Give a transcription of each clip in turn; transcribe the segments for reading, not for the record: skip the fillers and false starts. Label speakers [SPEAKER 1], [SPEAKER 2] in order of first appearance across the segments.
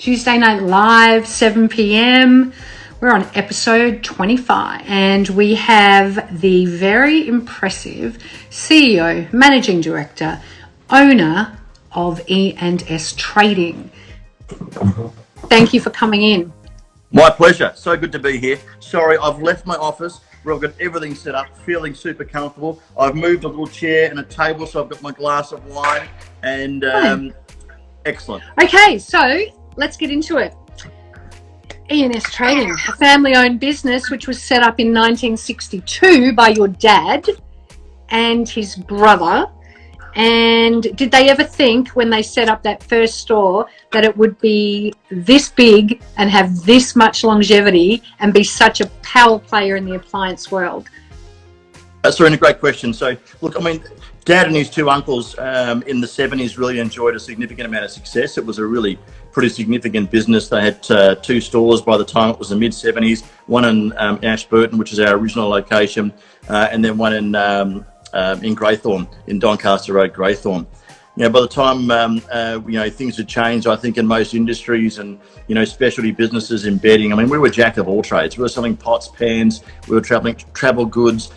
[SPEAKER 1] Tuesday Night Live, 7 p.m. We're on episode 25, and we have the very impressive CEO, Managing Director, owner of E&S Trading. Thank you for coming in.
[SPEAKER 2] My pleasure. So good to be here. Sorry, I've left my office where I've got everything set up, feeling super comfortable. I've moved a little chair and a table, so I've got my glass of wine, and excellent.
[SPEAKER 1] Okay, so let's get into it. E&S Trading, a family-owned business which was set up in 1962 by your dad and his brother. And did they ever think when they set up that first store that it would be this big and have this much longevity and be such a power player in the appliance world?
[SPEAKER 2] That's a great question. So, look, I mean, Dad and his two uncles in the 70s really enjoyed a significant amount of success. It was a really pretty significant business. They had two stores by the time it was the mid-70s, one in Ashburton, which is our original location, and then one in Greythorne, in Doncaster Road, Greythorne. You know, by the time things had changed, I think, in most industries and specialty businesses in bedding. I mean, we were jack of all trades. We were selling pots, pans. We were travel goods,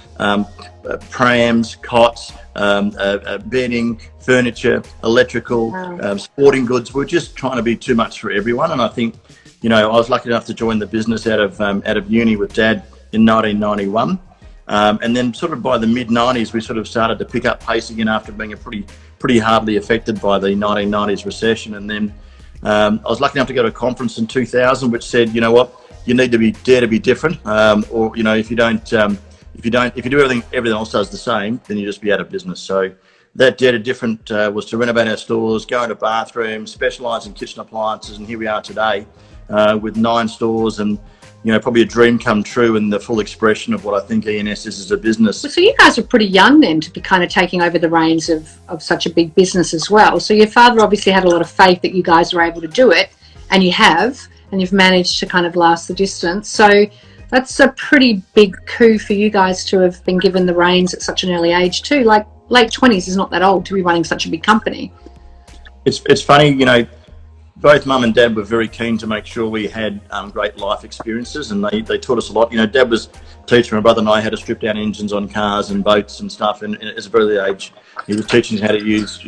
[SPEAKER 2] prams, cots, bedding, furniture, electrical, sporting goods. We were just trying to be too much for everyone. And I think, I was lucky enough to join the business out of uni with Dad in 1991. And then sort of by the mid-90s, we sort of started to pick up pace again after being pretty hardly affected by the 1990s recession. And then I was lucky enough to go to a conference in 2000, which said, you know what, you need to dare to be different, or if you do everything else does the same, then you just be out of business. So that dare to different was to renovate our stores, go into bathrooms, specialise in kitchen appliances, and here we are today with 9 stores and probably a dream come true and the full expression of what I think E&S is as a business.
[SPEAKER 1] So you guys are pretty young then to be kind of taking over the reins of such a big business as well. So your father obviously had a lot of faith that you guys were able to do it, and you have, and you've managed to kind of last the distance. So that's a pretty big coup for you guys to have been given the reins at such an early age too. Like late 20s is not that old to be running such a big company.
[SPEAKER 2] It's funny, both Mum and Dad were very keen to make sure we had great life experiences, and they taught us a lot. Dad was a teacher. My brother and I had to strip down engines on cars and boats and stuff, and at a very early age, he was teaching us how to use,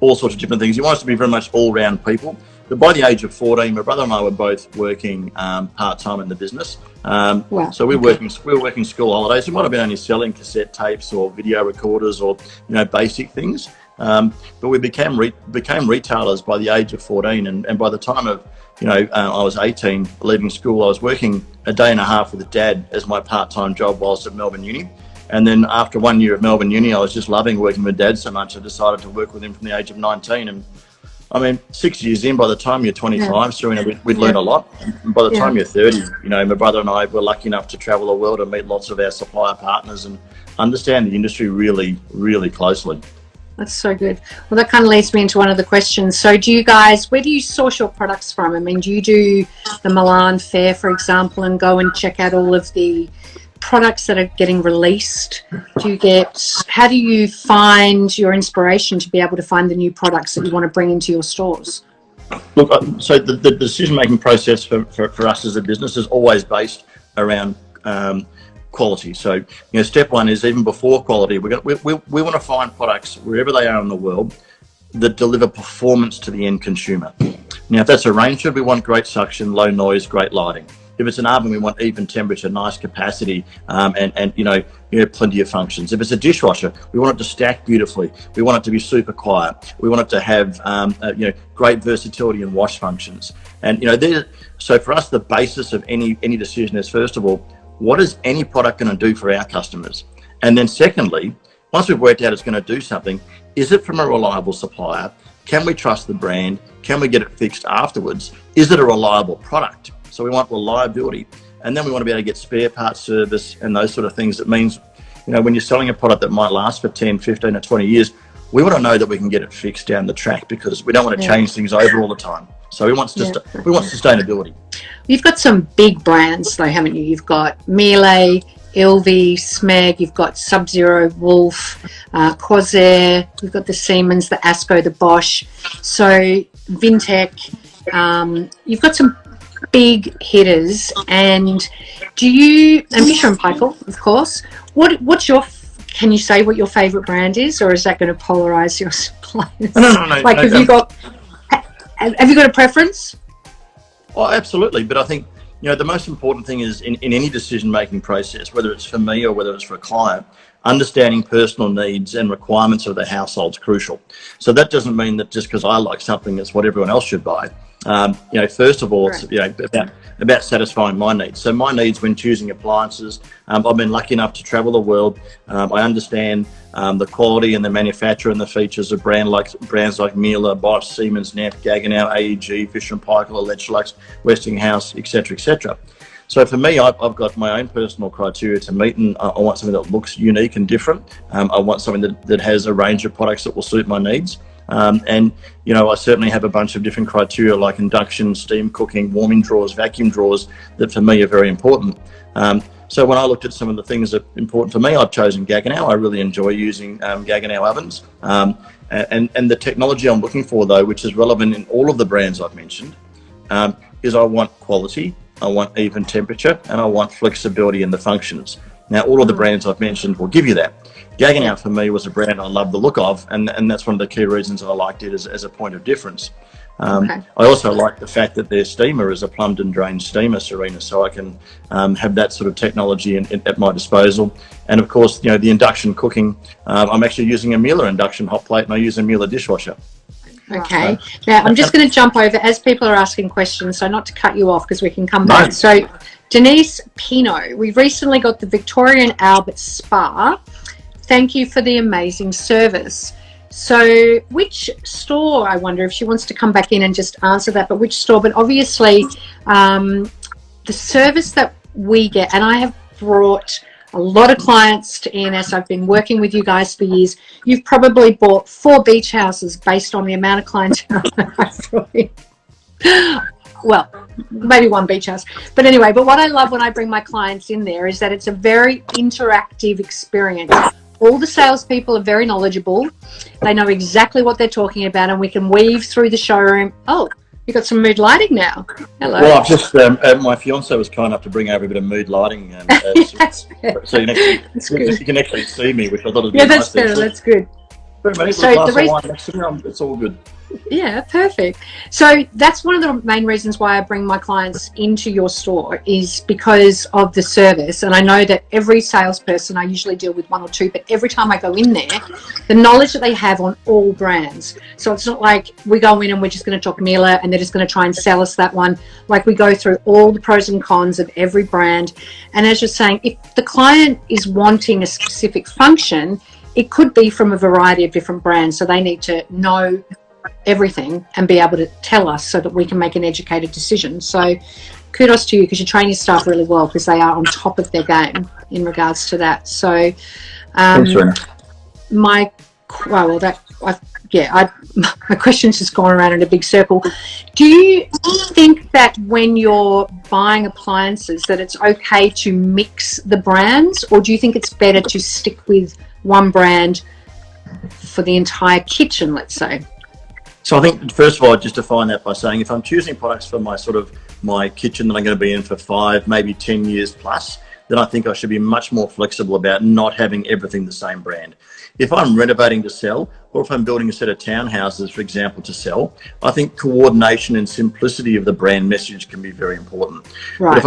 [SPEAKER 2] all sorts of different things. He wanted us to be very much all-round people. But by the age of 14, my brother and I were both working part-time in the business.
[SPEAKER 1] Wow.
[SPEAKER 2] So we were working school holidays. We might have been only selling cassette tapes or video recorders or basic things. But we became retailers by the age of 14, and by the time of I was 18, leaving school, I was working a day and a half with Dad as my part-time job whilst at Melbourne Uni. And then after 1 year at Melbourne Uni, I was just loving working with Dad so much, I decided to work with him from the age of 19. And I mean, 6 years in, by the time you're 25, Serena, we'd learn a lot. And by the time you're 30, my brother and I were lucky enough to travel the world and meet lots of our supplier partners and understand the industry really, really closely.
[SPEAKER 1] That's so good. Well, that kind of leads me into one of the questions. So do you guys, where do you source your products from? I mean, do you do the Milan Fair, for example, and go and check out all of the products that are getting released? How do you find your inspiration to be able to find the new products that you want to bring into your stores?
[SPEAKER 2] Look, so the decision-making process for us as a business is always based around quality. So, step one is, even before quality, we want to find products wherever they are in the world that deliver performance to the end consumer. Now, if that's a range hood, we want great suction, low noise, great lighting. If it's an oven, we want even temperature, nice capacity, and plenty of functions. If it's a dishwasher, we want it to stack beautifully. We want it to be super quiet. We want it to have great versatility and wash functions. And so for us, the basis of any decision is, first of all, what is any product going to do for our customers? And then secondly, once we've worked out it's going to do something, is it from a reliable supplier? Can we trust the brand? Can we get it fixed afterwards? Is it a reliable product? So we want reliability. And then we want to be able to get spare parts service and those sort of things. That means, when you're selling a product that might last for 10, 15 or 20 years, we want to know that we can get it fixed down the track, because we don't want to change things over all the time. So we want sustainability.
[SPEAKER 1] You've got some big brands though, haven't you? You've got Miele, Ilvi, Smeg, you've got Sub-Zero, Wolf, Corsair, you've got the Siemens, the Asco, the Bosch. So Vintec, you've got some big hitters, and Fisher and Paykel, of course. What's your, can you say what your favourite brand is, or is that going to polarise your suppliers?
[SPEAKER 2] No.
[SPEAKER 1] Like, have you got a preference?
[SPEAKER 2] Oh, absolutely. But I think, the most important thing is in any decision-making process, whether it's for me or whether it's for a client, understanding personal needs and requirements of the household is crucial. So that doesn't mean that just because I like something, it's what everyone else should buy. First of all,
[SPEAKER 1] Right.
[SPEAKER 2] It's about satisfying my needs. So my needs when choosing appliances, I've been lucky enough to travel the world. I understand the quality and the manufacturer and the features of brands like Miele, Bosch, Siemens, Neff, Gaggenau, AEG, Fisher and Paykel, Electrolux, Westinghouse, etc., etc. So for me, I've got my own personal criteria to meet, and I want something that looks unique and different. I want something that has a range of products that will suit my needs. I certainly have a bunch of different criteria like induction, steam cooking, warming drawers, vacuum drawers that for me are very important. So when I looked at some of the things that are important for me, I've chosen Gaggenau. I really enjoy using Gaggenau ovens. And the technology I'm looking for, though, which is relevant in all of the brands I've mentioned, is I want quality, I want even temperature, and I want flexibility in the functions. Now, all of the brands I've mentioned will give you that. Gaggenau for me was a brand I love the look of, and that's one of the key reasons I liked it as a point of difference. I also like the fact that their steamer is a plumbed and drained steamer, Serena, so I can have that sort of technology at my disposal. And of course, the induction cooking, I'm actually using a Miele induction hot plate, and I use a Miele dishwasher.
[SPEAKER 1] Okay. Now, I'm just going to jump over as people are asking questions, so not to cut you off because we can come back.
[SPEAKER 2] No.
[SPEAKER 1] So, Denise Pino, we recently got the Victorian Albert Spa. Thank you for the amazing service. So, which store, I wonder if she wants to come back in and just answer that, but which store? But obviously, the service that we get, and I have brought a lot of clients to E&S. I've been working with you guys for years. You've probably bought 4 beach houses based on the amount of clientele I've brought in. Well, maybe 1 beach house. But anyway, but what I love when I bring my clients in there is that it's a very interactive experience. All the salespeople are very knowledgeable. They know exactly what they're talking about, and we can weave through the showroom. Oh, you've got some mood lighting now. Hello.
[SPEAKER 2] Well, I've just, my fiance was kind enough to bring over a bit of mood lighting.
[SPEAKER 1] That's fair.
[SPEAKER 2] So you can actually see me, which I thought would be
[SPEAKER 1] Yeah,
[SPEAKER 2] nice.
[SPEAKER 1] that's fair. That's good.
[SPEAKER 2] So the reason, it's all good.
[SPEAKER 1] Yeah, perfect. So that's one of the main reasons why I bring my clients into your store, is because of the service. And I know that every salesperson, I usually deal with 1 or 2, but every time I go in there, the knowledge that they have on all brands. So it's not like we go in and we're just going to talk Miele and they're just going to try and sell us that one. Like, we go through all the pros and cons of every brand. And as you're saying, if the client is wanting a specific function, it could be from a variety of different brands. So they need to know everything and be able to tell us so that we can make an educated decision. So kudos to you, because you train your staff really well, because they are on top of their game in regards to that. So
[SPEAKER 2] Thanks, Serena.
[SPEAKER 1] my question's just gone around in a big circle. Do you think that when you're buying appliances that it's okay to mix the brands, or do you think it's better to stick with one brand for the entire kitchen, let's say?
[SPEAKER 2] So I think, first of all, I'd just define that by saying, if I'm choosing products for my kitchen that I'm going to be in for 5, maybe 10 years plus, then I think I should be much more flexible about not having everything the same brand. If I'm renovating to sell, or if I'm building a set of townhouses, for example, to sell, I think coordination and simplicity of the brand message can be very important.
[SPEAKER 1] Right.
[SPEAKER 2] But if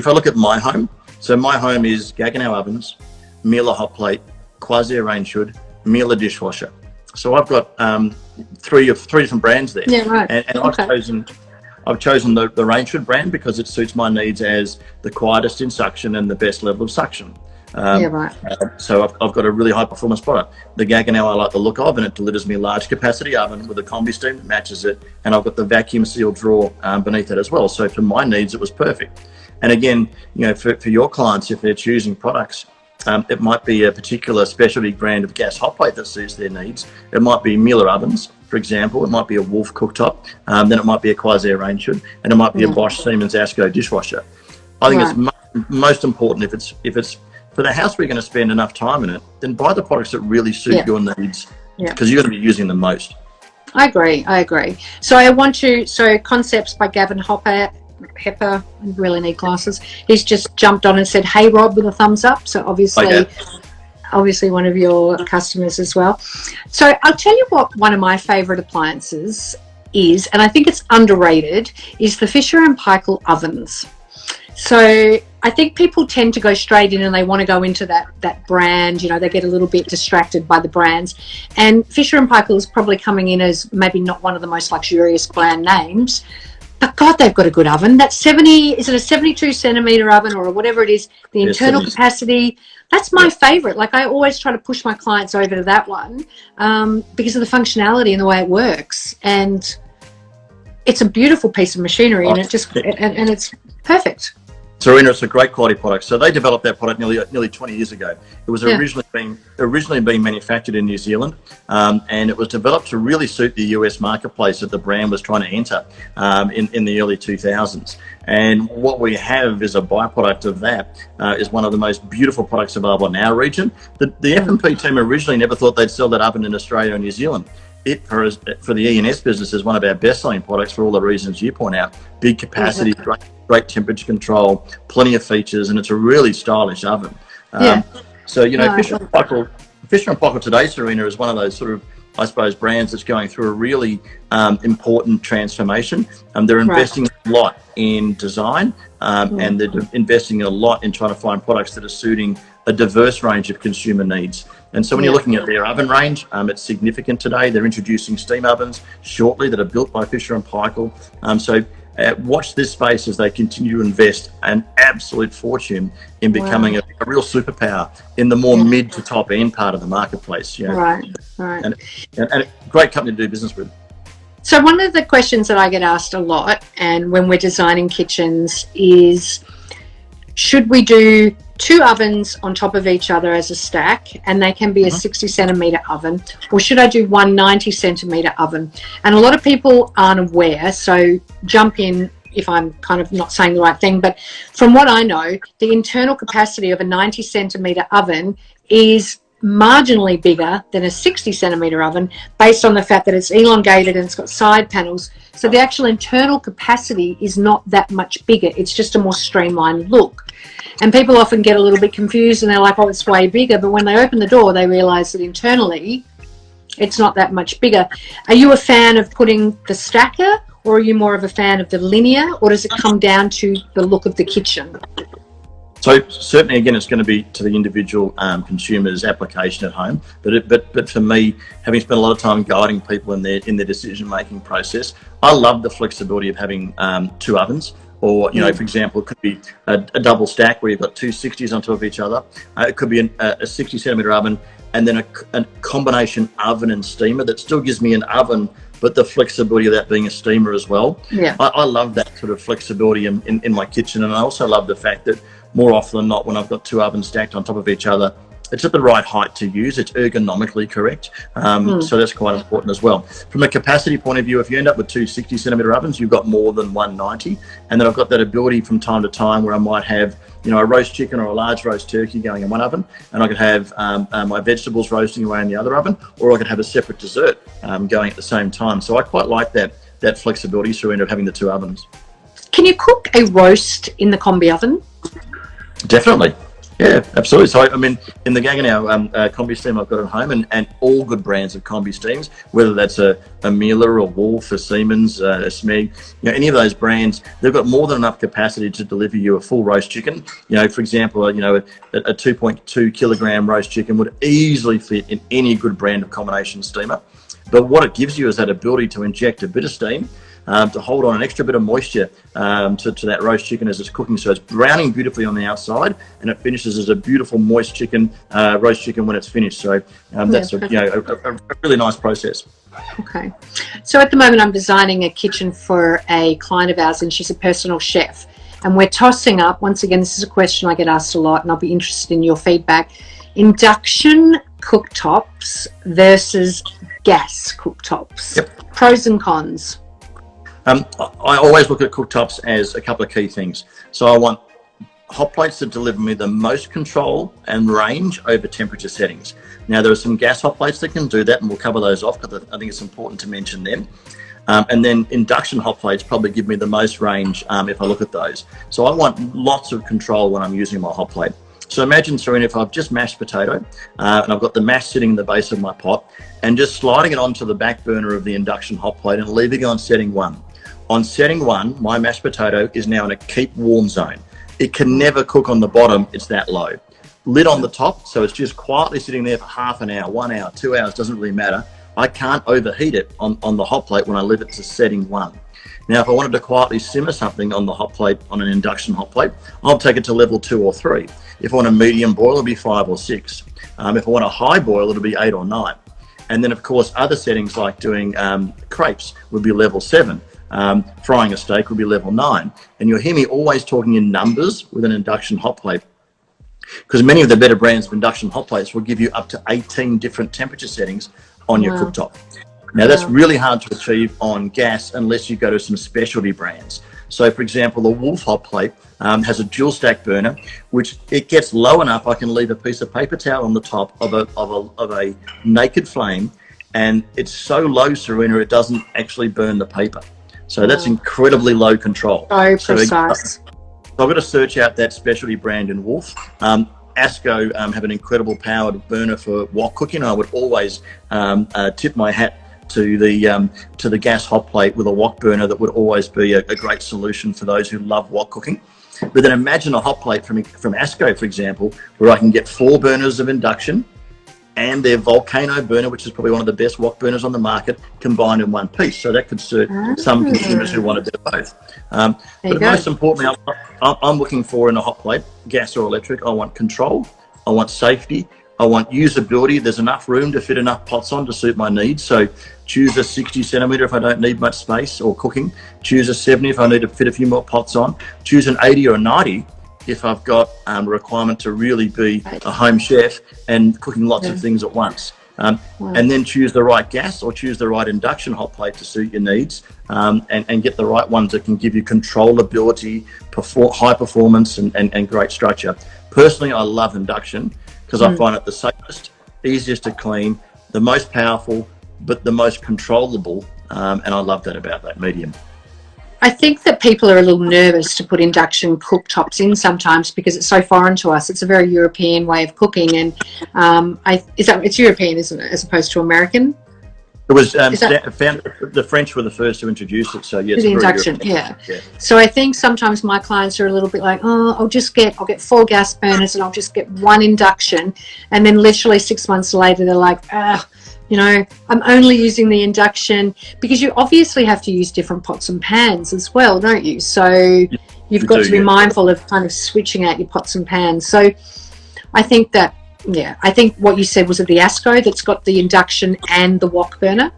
[SPEAKER 2] I look at my home, so my home is Gaggenau ovens, Miele hot plate, Quasir range hood, Miele dishwasher. So I've got 3 different brands there.
[SPEAKER 1] Yeah, right.
[SPEAKER 2] And
[SPEAKER 1] Okay.
[SPEAKER 2] I've chosen the range hood brand because it suits my needs as the quietest in suction and the best level of suction.
[SPEAKER 1] Yeah, right.
[SPEAKER 2] So I've got a really high performance product. The Gaggenau I like the look of, and it delivers me a large capacity oven with a combi steam that matches it, and I've got the vacuum sealed drawer beneath it as well. So for my needs, it was perfect. And again, for your clients, if they're choosing products, it might be a particular specialty brand of gas hot plate that suits their needs. It might be Miele ovens, for example. It might be a Wolf cooktop. Then it might be a Quasir range hood, and it might be a Bosch Siemens Asco dishwasher. I think it's most important, if it's for the house where you're going to spend enough time in it, then buy the products that really suit your needs, because you're going to be using them most.
[SPEAKER 1] I agree. So Concepts by Gavin Hepper, I really need glasses. He's just jumped on and said, "Hey Rob," with a thumbs up. So obviously one of your customers as well. So I'll tell you what one of my favourite appliances is, and I think it's underrated, is the Fisher & Paykel ovens. So I think people tend to go straight in and they want to go into that brand. You know, they get a little bit distracted by the brands. And Fisher & Paykel is probably coming in as maybe not one of the most luxurious brand names, but God, they've got a good oven. That 70, is it a 72 centimetre oven or whatever it is, the internal capacity, that's my favourite. Like, I always try to push my clients over to that one because of the functionality and the way it works. And it's a beautiful piece of machinery, and and it's perfect.
[SPEAKER 2] Serena, it's a great quality product. So they developed that product nearly 20 years ago. It was originally being manufactured in New Zealand, and it was developed to really suit the US marketplace that the brand was trying to enter in the early 2000s. And what we have is a byproduct of that is one of the most beautiful products available in our region. The F&P team originally never thought they'd sell that oven in Australia or New Zealand. It, for the E&S business, is one of our best-selling products for all the reasons you point out. Big capacity, great temperature control, plenty of features, and it's a really stylish oven. So, you know, Fisher & Paykel today, Serena, is one of those sort of, I suppose, brands that's going through a really important transformation. They're investing a lot in design, and they're investing a lot in trying to find products that are suiting a diverse range of consumer needs. And so when you're looking at their oven range, it's significant today. They're introducing steam ovens shortly that are built by Fisher & Paykel. So watch this space as they continue to invest an absolute fortune in becoming a real superpower in the more mid to top end part of the marketplace. You know? Right. And a great company to do business with.
[SPEAKER 1] So one of the questions that I get asked a lot, and when we're designing kitchens, is should we do two ovens on top of each other as a stack, and they can be a 60 centimetre oven, or should I do one 90 centimetre oven? And a lot of people aren't aware, so jump in if I'm kind of not saying the right thing, but from what I know, the internal capacity of a 90 centimetre oven is marginally bigger than a 60 centimetre oven based on the fact that it's elongated and it's got side panels. So the actual internal capacity is not that much bigger. It's just a more streamlined look. And people often get a little bit confused and they're like, oh, it's way bigger. But when they open the door, they realise that internally it's not that much bigger. Are you a fan of putting the stacker, or are you more of a fan of the linear, or does it come down to the look of the kitchen?
[SPEAKER 2] So certainly, again, it's going to be to the individual consumer's application at home. But for me, having spent a lot of time guiding people in their decision-making process, I love the flexibility of having two ovens. Or, you know, for example, it could be a double stack where you've got two 60s on top of each other. It could be a 60 centimetre oven and then a combination oven and steamer that still gives me an oven, but the flexibility of that being a steamer as well. Yeah. I love that sort of flexibility in my kitchen. And I also love the fact that more often than not, when I've got two ovens stacked on top of each other, it's at the right height to use. It's ergonomically correct. So that's quite important as well. From a capacity point of view, if you end up with two 60 centimetre ovens, you've got more than one 90. And then I've got that ability from time to time where I might have, you know, a roast chicken or a large roast turkey going in one oven, and I could have my vegetables roasting away in the other oven, or I could have a separate dessert going at the same time. So I quite like that flexibility through end up having the two ovens.
[SPEAKER 1] Can you cook a roast in the combi oven?
[SPEAKER 2] Definitely. Yeah, absolutely. So, I mean, in the Gaggenau combi steam I've got at home, and all good brands of combi steams, whether that's a Miele, a Wolf, a Siemens, a Smeg, you know, any of those brands, they've got more than enough capacity to deliver you a full roast chicken. You know, for example, you know, a 2.2 kilogram roast chicken would easily fit in any good brand of combination steamer. But what it gives you is that ability to inject a bit of steam, to hold on an extra bit of moisture to that roast chicken as it's cooking. So it's browning beautifully on the outside, and it finishes as a beautiful moist chicken, roast chicken when it's finished. So that's a really nice process.
[SPEAKER 1] Okay. So at the moment I'm designing a kitchen for a client of ours, and she's a personal chef. And we're tossing up, once again, this is a question I get asked a lot, and I'll be interested in your feedback, induction cooktops versus gas cooktops. Yep. Pros and cons.
[SPEAKER 2] I always look at cooktops as a couple of key things. So I want hot plates that deliver me the most control and range over temperature settings. Now, there are some gas hot plates that can do that, and we'll cover those off because I think it's important to mention them. And then induction hot plates probably give me the most range if I look at those. So I want lots of control when I'm using my hot plate. So imagine, Serena, if I've just mashed potato and I've got the mash sitting in the base of my pot and just sliding it onto the back burner of the induction hot plate and leaving it on setting 1. On setting 1, my mashed potato is now in a keep warm zone. It can never cook on the bottom, it's that low. Lid on the top, so it's just quietly sitting there for half an hour, 1 hour, 2 hours, doesn't really matter. I can't overheat it on the hot plate when I leave it to setting 1. Now, if I wanted to quietly simmer something on the hot plate, on an induction hot plate, I'll take it to level 2 or 3. If I want a medium boil, it'll be 5 or 6. If I want a high boil, it'll be 8 or 9. And then, of course, other settings like doing crepes would be level 7. Frying a steak would be level 9. And you'll hear me always talking in numbers with an induction hot plate, because many of the better brands of induction hot plates will give you up to 18 different temperature settings on your cooktop. Now, that's really hard to achieve on gas unless you go to some specialty brands. So, for example, the Wolf hot plate has a dual stack burner, which it gets low enough I can leave a piece of paper towel on the top of a naked flame, and it's so low, Serena, it doesn't actually burn the paper. So that's incredibly low control.
[SPEAKER 1] So precise.
[SPEAKER 2] I've got to search out that specialty brand in Wolf. ASCO have an incredible powered burner for wok cooking. I would always tip my hat to the gas hot plate with a wok burner. That would always be a great solution for those who love wok cooking. But then imagine a hot plate from ASCO, for example, where I can get 4 burners of induction and their volcano burner, which is probably one of the best wok burners on the market, combined in one piece. So that could suit some consumers who want to do both. But most importantly, I'm looking for in a hot plate, gas or electric, I want control, I want safety, I want usability. There's enough room to fit enough pots on to suit my needs. So choose a 60 centimetre if I don't need much space or cooking. Choose a 70 if I need to fit a few more pots on. Choose an 80 or 90 if I've got a requirement to really be a home chef and cooking lots of things at once. And then choose the right gas or choose the right induction hot plate to suit your needs, and get the right ones that can give you controllability, high performance and great structure. Personally, I love induction because I find it the safest, easiest to clean, the most powerful, but the most controllable, and I love that about that medium.
[SPEAKER 1] I think that people are a little nervous to put induction cooktops in sometimes because it's so foreign to us. It's a very European way of cooking, and it's European, isn't it, as opposed to American?
[SPEAKER 2] It was the French were the first to introduce it, so yes,
[SPEAKER 1] the induction, yeah. So I think sometimes my clients are a little bit like, I'll get 4 gas burners and I'll just get 1 induction, and then literally 6 months later they're like, I'm only using the induction, because you obviously have to use different pots and pans as well, don't you? So you've got to be mindful of kind of switching out your pots and pans. So I think that, I think what you said was at the ASCO that's got the induction and the wok burner.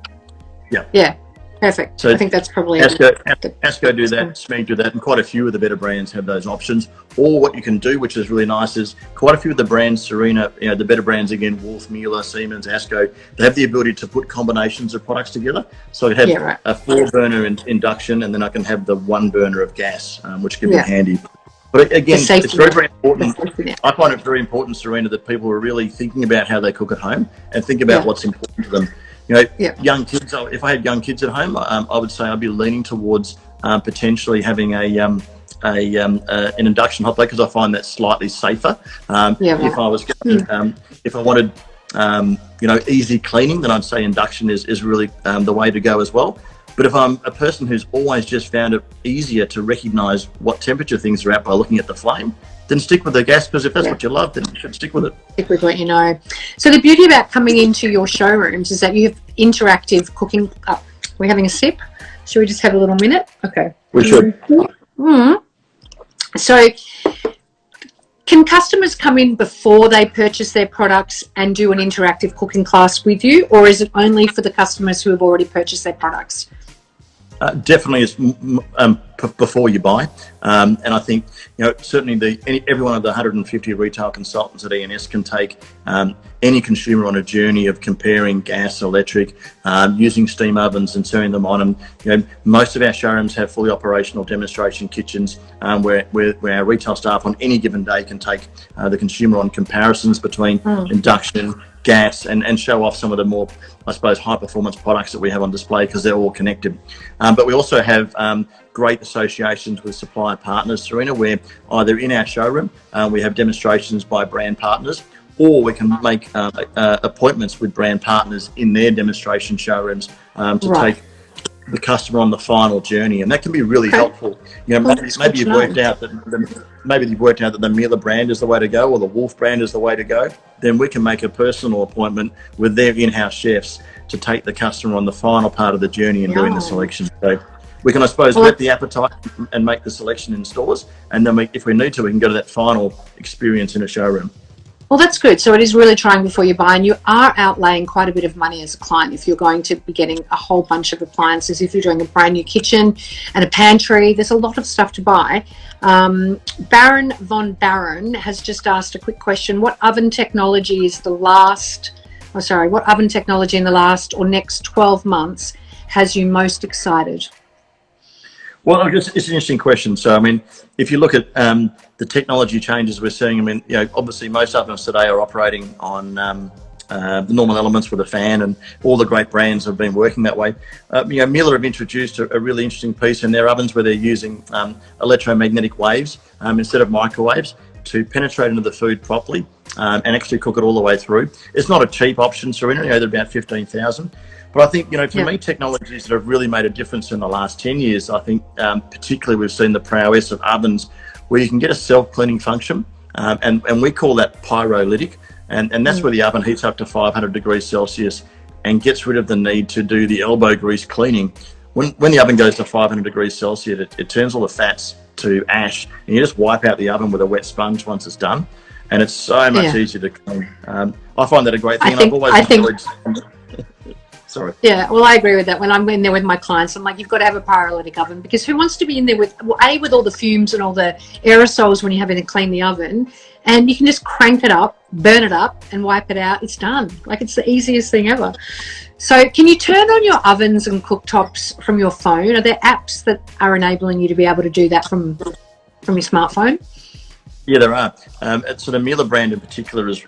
[SPEAKER 1] Yeah. Perfect. So I think that's probably
[SPEAKER 2] ASCO do that, SMEG do that, and quite a few of the better brands have those options. Or what you can do, which is really nice, is quite a few of the brands, Serena, the better brands again, Wolf, Mueller, Siemens, ASCO, they have the ability to put combinations of products together. So I have a 4-burner induction, and then I can have the 1 burner of gas, which can be handy. But again, it's very, very important. I find it very important, Serena, that people are really thinking about how they cook at home and think about what's important to them. Young kids, if I had young kids at home, I would say I'd be leaning towards potentially having an induction hot plate, because I find that slightly safer. If I was if I wanted easy cleaning, then I'd say induction is really the way to go as well. But if I'm a person who's always just found it easier to recognise what temperature things are at by looking at the flame, then stick with the gas, because if that's what you love, then you should stick with it.
[SPEAKER 1] Stick with what you know. So the beauty about coming into your showrooms is that you have interactive cooking. We're having a sip. Should we just have a little minute? Okay.
[SPEAKER 2] We should.
[SPEAKER 1] So can customers come in before they purchase their products and do an interactive cooking class with you, or is it only for the customers who have already purchased their products?
[SPEAKER 2] Definitely is before you buy, and I think certainly every one of the 150 retail consultants at E&S can take any consumer on a journey of comparing gas, electric, using steam ovens and turning them on. And most of our showrooms have fully operational demonstration kitchens where our retail staff on any given day can take the consumer on comparisons between induction, gas, and show off some of the more, I suppose, high performance products that we have on display because they're all connected. But we also have great associations with supplier partners, Serena, where either in our showroom we have demonstrations by brand partners, or we can make appointments with brand partners in their demonstration showrooms to take the customer on the final journey, and that can be really helpful. Maybe you've worked out that the Miller brand is the way to go, or the Wolf brand is the way to go. Then we can make a personal appointment with their in-house chefs to take the customer on the final part of the journey and doing the selection. So we can, I suppose, whet the appetite and make the selection in stores, and then if we need to, we can go to that final experience in a showroom.
[SPEAKER 1] Well, that's good. So it is really trying before you buy, and you are outlaying quite a bit of money as a client if you're going to be getting a whole bunch of appliances. If you're doing a brand new kitchen and a pantry, there's a lot of stuff to buy. Baron von Baron has just asked a quick question. What oven technology in the last or next 12 months has you most excited?
[SPEAKER 2] Well, it's an interesting question. So, I mean, if you look at the technology changes we're seeing, I mean, obviously most ovens today are operating on the normal elements with a fan, and all the great brands have been working that way. Miller have introduced a really interesting piece in their ovens where they're using electromagnetic waves instead of microwaves to penetrate into the food properly and actually cook it all the way through. It's not a cheap option, Serena. They're about $15,000. But I think, for me, technologies that have really made a difference in the last 10 years, I think particularly we've seen the prowess of ovens where you can get a self-cleaning function, and we call that pyrolytic, and that's where the oven heats up to 500 degrees Celsius and gets rid of the need to do the elbow grease cleaning. When the oven goes to 500 degrees Celsius, it turns all the fats to ash, and you just wipe out the oven with a wet sponge once it's done, and it's so much easier to clean. I find that a great thing. I've always enjoyed... Sorry.
[SPEAKER 1] Yeah, well, I agree with that. When I'm in there with my clients, I'm like, you've got to have a pyrolytic oven, because who wants to be in there with all the fumes and all the aerosols when you're having to clean the oven, and you can just crank it up, burn it up, and wipe it out. It's done. Like, it's the easiest thing ever. So can you turn on your ovens and cooktops from your phone? Are there apps that are enabling you to be able to do that from your smartphone?
[SPEAKER 2] Yeah, there are. So the Miele brand in particular has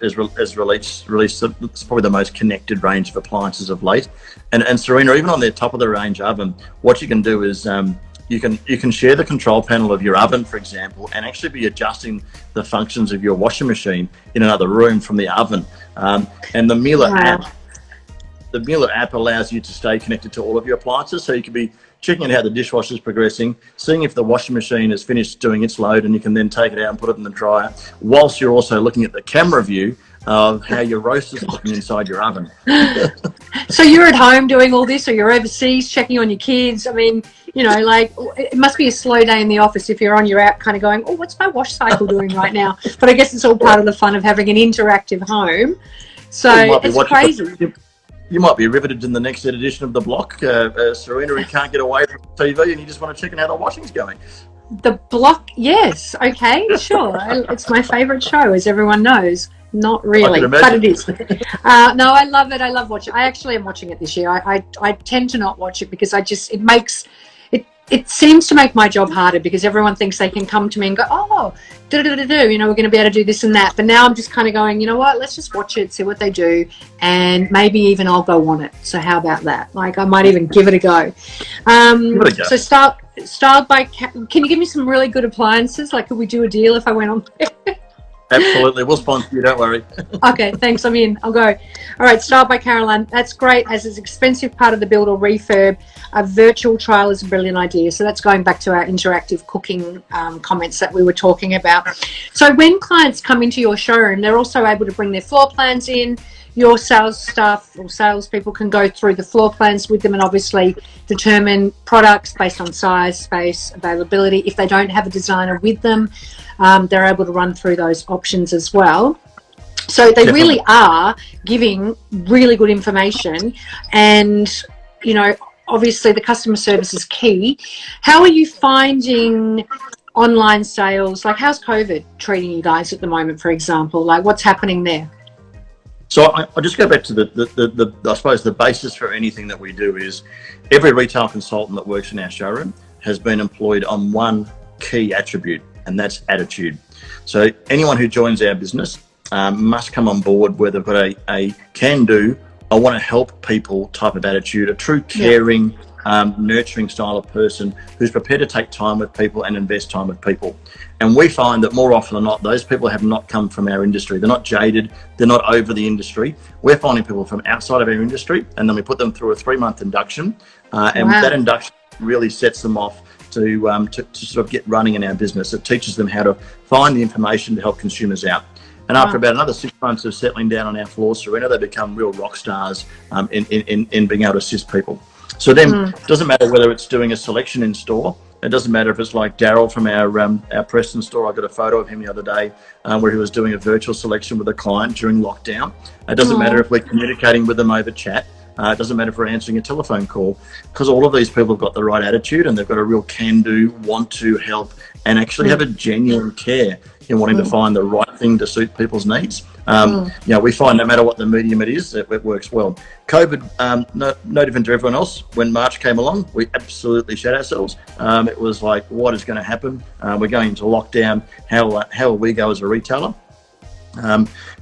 [SPEAKER 2] released it's probably the most connected range of appliances of late. And Serena, even on their top of the range oven, what you can do is you can share the control panel of your oven, for example, and actually be adjusting the functions of your washing machine in another room from the oven. And the Miele app allows you to stay connected to all of your appliances, so you can be checking out how the dishwasher is progressing, seeing if the washing machine has finished doing its load, and you can then take it out and put it in the dryer, whilst you're also looking at the camera view of how your roast is looking inside your oven.
[SPEAKER 1] So you're at home doing all this, or you're overseas checking on your kids? I mean, like, it must be a slow day in the office if you're on your app kind of going, oh, what's my wash cycle doing right now? But I guess it's all part of the fun of having an interactive home. So it's crazy.
[SPEAKER 2] You might be riveted in the next edition of The Block, Serena, you can't get away from TV and you just want to check on how the washing's going.
[SPEAKER 1] The Block, yes. Okay, sure. It's my favourite show, as everyone knows. Not really, but it is. No, I love it. I love watching. I actually am watching it this year. I tend to not watch it because it seems to make my job harder, because everyone thinks they can come to me and go, oh, we're going to be able to do this and that. But now I'm just kind of going, you know what, let's just watch it, see what they do, and maybe even I'll go on it. So how about that? Like, I might even give it a go. So start by, can you give me some really good appliances? Like, could we do a deal if I went on there?
[SPEAKER 2] Absolutely. We'll sponsor you, don't worry.
[SPEAKER 1] Okay, thanks. I'm in. I'll go. All right, Style by Caroline. That's great. As an expensive part of the build or refurb, a virtual trial is a brilliant idea. So that's going back to our interactive cooking comments that we were talking about. So when clients come into your showroom, they're also able to bring their floor plans in. Your sales staff or salespeople can go through the floor plans with them and obviously determine products based on size, space, availability. If they don't have a designer with them, they're able to run through those options as well. So they really are giving really good information. And, obviously the customer service is key. How are you finding online sales? Like, how's COVID treating you guys at the moment, for example? Like, what's happening there?
[SPEAKER 2] So I'll just go back to the I suppose the basis for anything that we do is every retail consultant that works in our showroom has been employed on one key attribute, and that's attitude. So anyone who joins our business must come on board where they've got a can-do, I want to help people type of attitude, a true caring, nurturing style of person who's prepared to take time with people and invest time with people. And we find that more often than not, those people have not come from our industry. They're not jaded. They're not over the industry. We're finding people from outside of our industry, and then we put them through a 3-month induction. And that induction really sets them off to sort of get running in our business. It teaches them how to find the information to help consumers out. And after about another 6 months of settling down on our floor, Serena, they become real rock stars in being able to assist people. So then it doesn't matter whether it's doing a selection in store. It doesn't matter if it's like Daryl from our Preston store. I got a photo of him the other day where he was doing a virtual selection with a client during lockdown. It doesn't matter if we're communicating with them over chat. It doesn't matter if we're answering a telephone call, because all of these people have got the right attitude and they've got a real can-do, want to help, and actually have a genuine care in wanting to find the right thing to suit people's needs. We find no matter what the medium it is, it works well. COVID, no different to everyone else. When March came along, we absolutely shat ourselves. It was like, what is going to happen? We're going into lockdown. How will we go as a retailer?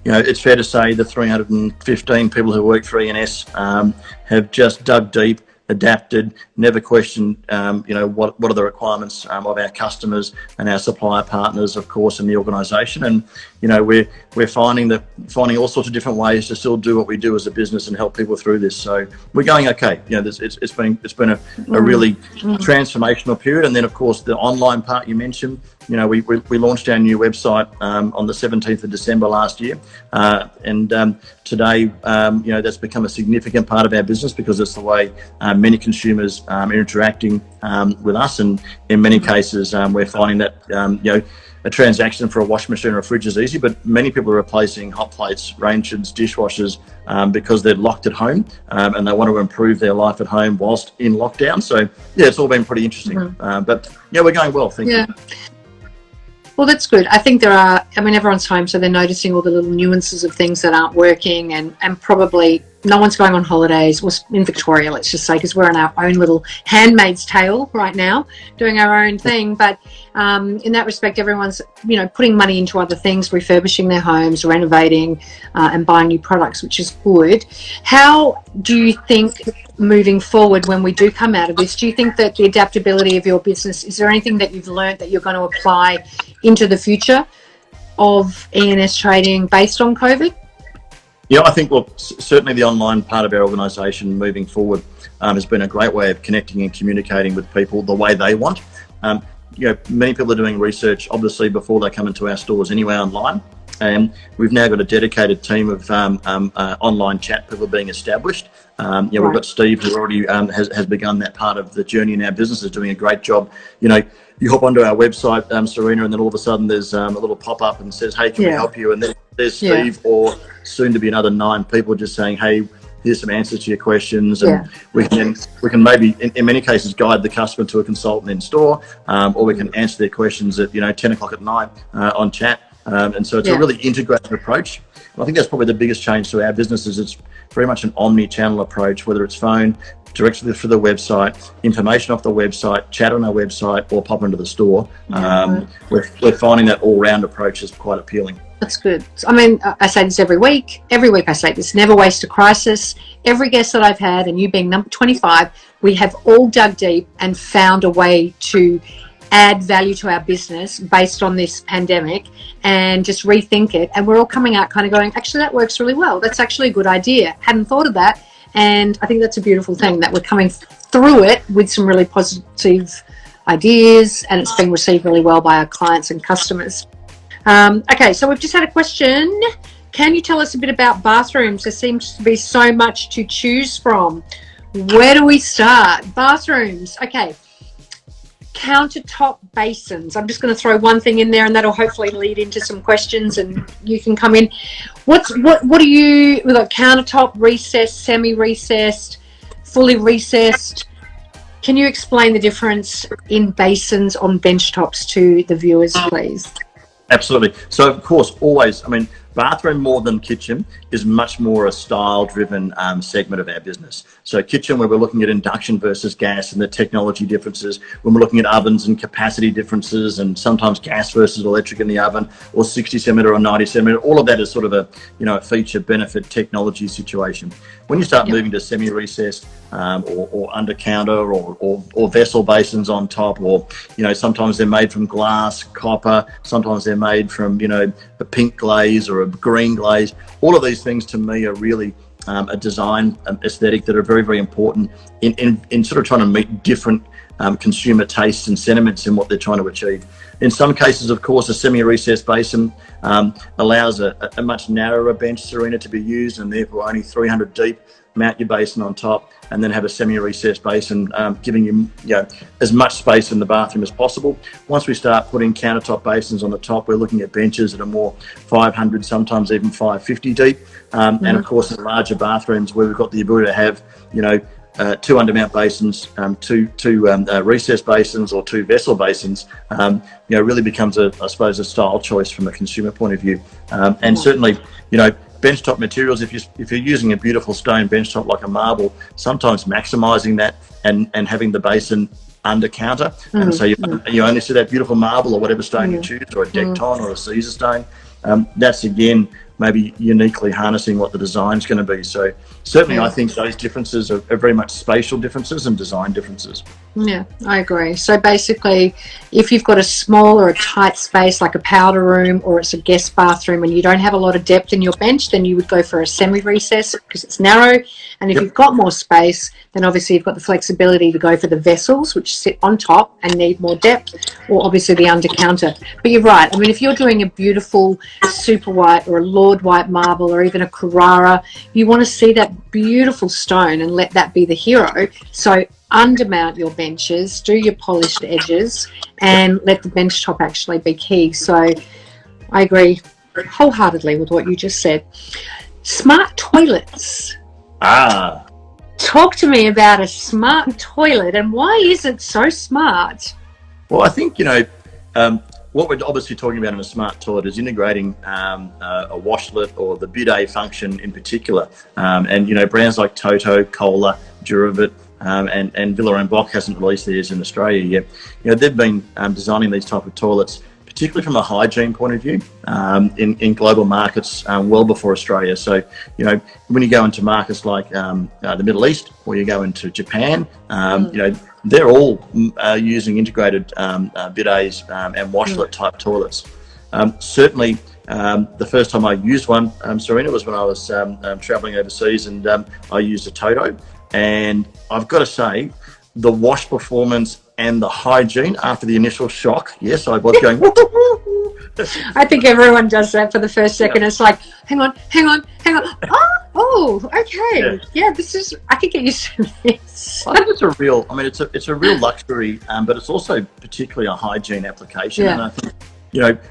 [SPEAKER 2] It's fair to say the 315 people who work for E&S have just dug deep, adapted, never questioned, what are the requirements of our customers and our supplier partners, of course, in the organisation. And, we're finding all sorts of different ways to still do what we do as a business and help people through this. So we're going okay. It's been a really transformational period. And then, of course, the online part you mentioned, we launched our new website on the 17th of December last year. Today, that's become a significant part of our business because it's the way many consumers are interacting with us. And in many cases, we're finding that, a transaction for a washing machine or a fridge is easy, but many people are replacing hot plates, range hoods, dishwashers because they're locked at home and they want to improve their life at home whilst in lockdown. So, it's all been pretty interesting. But, we're going well, thank you.
[SPEAKER 1] Well, that's good. I think everyone's home, so they're noticing all the little nuances of things that aren't working, and probably no one's going on holidays. Well, in Victoria, let's just say, because we're on our own little handmaid's tale right now, doing our own thing. But in that respect, everyone's, putting money into other things, refurbishing their homes, renovating, and buying new products, which is good. How do you think, moving forward, when we do come out of this, do you think that the adaptability of your business, is there anything that you've learned that you're going to apply into the future of E&S Trading based on COVID?
[SPEAKER 2] Yeah, I think, certainly the online part of our organisation moving forward has been a great way of connecting and communicating with people the way they want. Many people are doing research, obviously, before they come into our stores anyway online. And we've now got a dedicated team of online chat people being established. We've got Steve, who already has begun that part of the journey in our business, is doing a great job. You hop onto our website, Serena, and then all of a sudden there's a little pop-up and says, hey, can we help you? And then there's Steve or soon to be another 9 people just saying, hey, here's some answers to your questions. And we can maybe, in many cases, guide the customer to a consultant in store, or we can answer their questions at 10 o'clock at night on chat. And so it's a really integrated approach. And I think that's probably the biggest change to our business is it's very much an omni-channel approach, whether it's phone, directly through the website, information off the website, chat on our website, or pop into the store. We're finding that all-round approach is quite appealing.
[SPEAKER 1] That's good. I say this every week. Every week I say this, never waste a crisis. Every guest that I've had, and you being number 25, we have all dug deep and found a way to add value to our business based on this pandemic and just rethink it. And we're all coming out kind of going, actually, that works really well. That's actually a good idea. Hadn't thought of that. And I think that's a beautiful thing that we're coming through it with some really positive ideas, and it's being received really well by our clients and customers. Okay, so we've just had a question. Can you tell us a bit about bathrooms? There seems to be so much to choose from. Where do we start? Bathrooms. Okay. Countertop basins. I'm just going to throw one thing in there, and that'll hopefully lead into some questions, and you can come in. What do you, we've got countertop, recessed, semi-recessed, fully recessed. Can you explain the difference in basins on bench tops to the viewers, please?
[SPEAKER 2] Absolutely. So, of course, always, I mean, bathroom more than kitchen is much more a style-driven segment of our business. So kitchen, where we're looking at induction versus gas and the technology differences, when we're looking at ovens and capacity differences and sometimes gas versus electric in the oven, or 60 centimetre or 90 centimetre, all of that is sort of a, a feature benefit technology situation. When you start moving to semi-recessed or under counter or vessel basins on top, or, sometimes they're made from glass, copper, sometimes they're made from, a pink glaze or a green glaze. All of these things to me are really a design aesthetic that are very, very important in sort of trying to meet different consumer tastes and sentiments in what they're trying to achieve. In some cases, of course, a semi-recessed basin allows a much narrower bench, Serena, to be used, and therefore only 300 deep. Mount your basin on top, and then have a semi-recessed basin, giving you, as much space in the bathroom as possible. Once we start putting countertop basins on the top, we're looking at benches that are more 500, sometimes even 550 deep. And of course, in larger bathrooms where we've got the ability to have, 2 undermount basins, two recessed basins, or 2 vessel basins, really becomes I suppose, a style choice from a consumer point of view. And certainly, benchtop materials, if you're using a beautiful stone benchtop like a marble, sometimes maximising that and having the basin under counter, and so you only see that beautiful marble or whatever stone you choose, or a Decton or a Caesar stone. That's again maybe uniquely harnessing what the design's going to be. So certainly I think those differences are very much spatial differences and design differences.
[SPEAKER 1] Yeah, I agree. So basically, if you've got a small or a tight space like a powder room, or it's a guest bathroom, and you don't have a lot of depth in your bench, then you would go for a semi-recess because it's narrow. And if you've got more space, then obviously you've got the flexibility to go for the vessels, which sit on top and need more depth, or obviously the under counter. But you're right. I mean, if you're doing a beautiful super white or a Lord white marble, or even a Carrara, you want to see that beautiful stone and let that be the hero. So undermount your benches, do your polished edges, and let the bench top actually be key. So I agree wholeheartedly with what you just said. Smart toilets. Talk to me about a smart toilet, and why is it so smart?
[SPEAKER 2] Well, I think, what we're obviously talking about in a smart toilet is integrating a washlet or the bidet function in particular. And, brands like Toto, Kohler, Duravit, and Villa & Boch hasn't released theirs in Australia yet. They've been designing these type of toilets, particularly from a hygiene point of view, in global markets well before Australia. So, when you go into markets like the Middle East, or you go into Japan, they're all using integrated bidets and washlet type toilets. Certainly, the first time I used one, Serena, was when I was traveling overseas, and I used a Toto. And I've got to say, the wash performance and the hygiene after the initial shock, yes, I was going,
[SPEAKER 1] I think everyone does that for the first second. It's like, hang on. Oh, okay. Yeah, this is, I can get used to this.
[SPEAKER 2] I think it's a real luxury, but it's also particularly a hygiene application. And I think,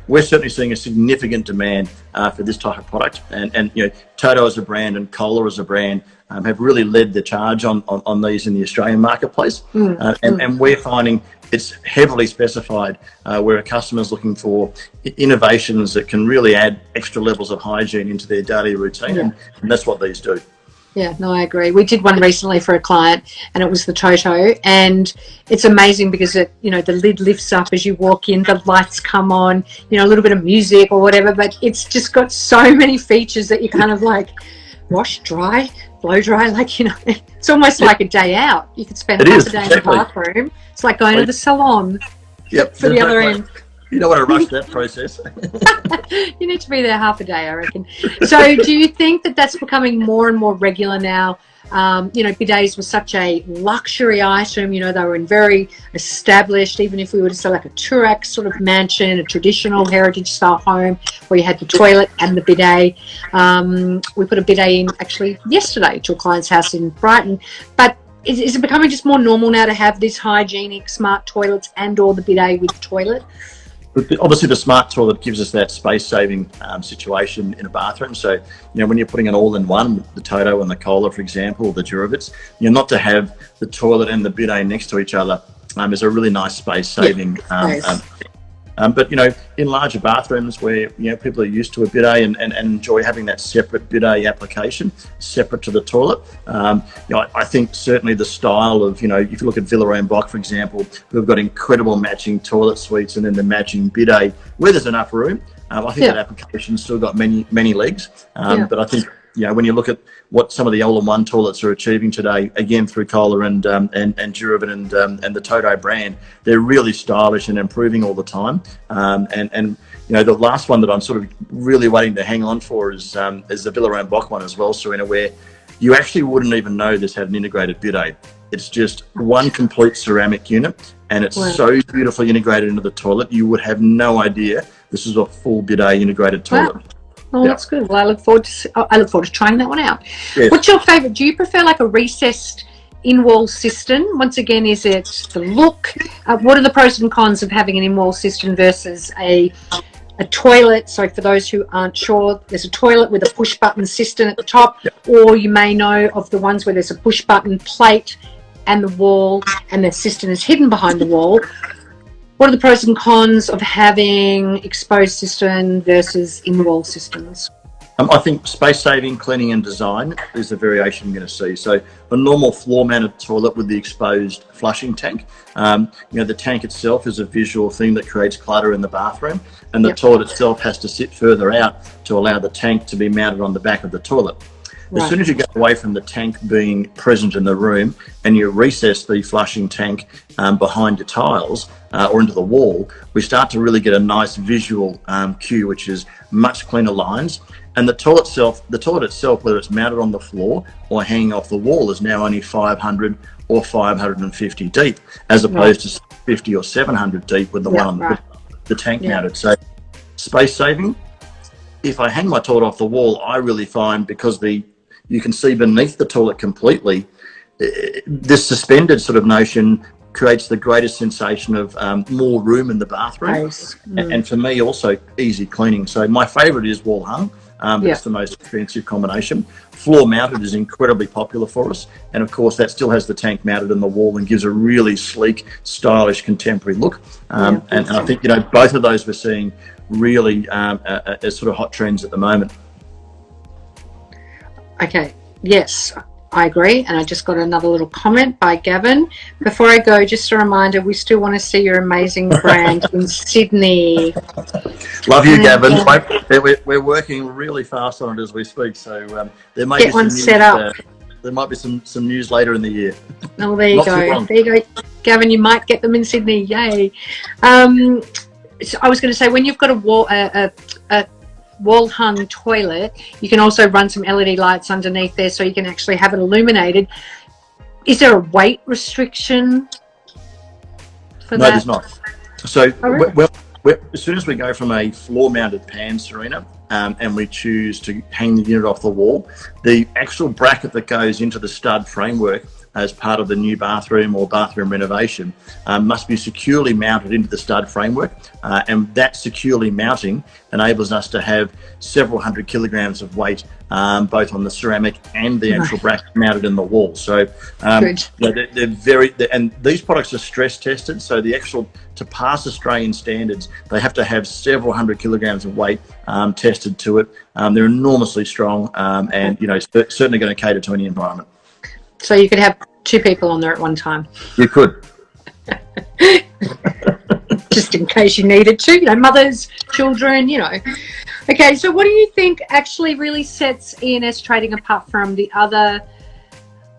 [SPEAKER 2] we're certainly seeing a significant demand for this type of product. And Toto as a brand and Kohler as a brand have really led the charge on these in the Australian marketplace. And we're finding it's heavily specified where a customer's looking for innovations that can really add extra levels of hygiene into their daily routine. And that's what these do.
[SPEAKER 1] Yeah, no, I agree. We did one recently for a client, and it was the Toto, and it's amazing because the lid lifts up as you walk in, the lights come on, a little bit of music or whatever, but it's just got so many features that you kind of like wash, dry, blow dry, it's almost like a day out. You could spend half a day in the bathroom. It's like going to the salon for the other end.
[SPEAKER 2] You don't want to rush that process.
[SPEAKER 1] You need to be there half a day, I reckon. So do you think that that's becoming more and more regular now? Bidets were such a luxury item. They were in very established, even if we were to say like a Turax sort of mansion, a traditional heritage style home where you had the toilet and the bidet. We put a bidet in actually yesterday to a client's house in Brighton. But is it becoming just more normal now to have these hygienic smart toilets and or the bidet with the toilet?
[SPEAKER 2] But obviously, the smart toilet gives us that space-saving situation in a bathroom. So, when you're putting an all-in-one, the Toto and the Cola, for example, or the Duravits, not to have the toilet and the bidet next to each other is a really nice space-saving. But in larger bathrooms where people are used to a bidet and enjoy having that separate bidet application, separate to the toilet, I think certainly the style of if you look at Villa and Boch, for example, who've got incredible matching toilet suites and then the matching bidet where there's enough room. I think that application's still got many legs. But I think when you look at what some of the all-in-one toilets are achieving today, again through Kohler and Duravit and the Toto brand, they're really stylish and improving all the time. The last one that I'm sort of really waiting to hang on for is the Villa and Boch one as well, Serena, where you actually wouldn't even know this had an integrated bidet. It's just one complete ceramic unit, and it's so beautifully integrated into the toilet. You would have no idea this is a full bidet integrated toilet.
[SPEAKER 1] Wow. Oh, that's good. Well, I look forward to trying that one out.
[SPEAKER 2] Yes.
[SPEAKER 1] What's your favourite? Do you prefer like a recessed in-wall cistern? Once again, is it the look? What are the pros and cons of having an in-wall cistern versus a toilet? So for those who aren't sure, there's a toilet with a push-button cistern at the top, or you may know of the ones where there's a push-button plate and the wall, and the cistern is hidden behind the wall. What are the pros and cons of having exposed cistern versus in-wall cisterns?
[SPEAKER 2] I think space-saving, cleaning and design is the variation you're going to see. So a normal floor-mounted toilet with the exposed flushing tank, the tank itself is a visual thing that creates clutter in the bathroom, and the toilet itself has to sit further out to allow the tank to be mounted on the back of the toilet. As soon as you go away from the tank being present in the room and you recess the flushing tank behind your tiles or into the wall, we start to really get a nice visual cue, which is much cleaner lines. And the toilet itself, whether it's mounted on the floor or hanging off the wall, is now only 500 or 550 deep, as opposed to 50 or 700 deep with the one with the tank mounted. So space saving. If I hang my toilet off the wall, I really find, because you can see beneath the toilet completely, this suspended sort of notion creates the greatest sensation of more room in the bathroom. And for me also easy cleaning. So my favourite is wall hung. It's the most expensive combination. Floor mounted is incredibly popular for us, and of course that still has the tank mounted in the wall and gives a really sleek, stylish, contemporary look. And I think both of those we're seeing really as sort of hot trends at the moment.
[SPEAKER 1] Okay, yes, I agree. And I just got another little comment by Gavin. Before I go, just a reminder, we still want to see your amazing brand in Sydney.
[SPEAKER 2] Love you, Gavin. We're working really fast on it as we speak, so there may be some news, set up. There might be some news later in the year.
[SPEAKER 1] Oh, there you go. There you go, Gavin. You might get them in Sydney. Yay! So I was going to say, when you've got a wall-hung toilet, you can also run some LED lights underneath there, so you can actually have it illuminated. Is there a weight restriction for that?
[SPEAKER 2] No, there's not. So as soon as we go from a floor-mounted pan, Serena, and we choose to hang the unit off the wall, the actual bracket that goes into the stud framework as part of the new bathroom or bathroom renovation must be securely mounted into the stud framework, and that securely mounting enables us to have several hundred kilograms of weight both on the ceramic and the actual bracket mounted in the wall. So they're very, and these products are stress tested, so the actual, to pass Australian standards, they have to have several hundred kilograms of weight tested to it. They're enormously strong, and certainly going to cater to any environment.
[SPEAKER 1] So you could have 2 people on there at one time.
[SPEAKER 2] You could.
[SPEAKER 1] Just in case you needed to, mothers, children, Okay, so what do you think actually really sets E&S Trading apart from the other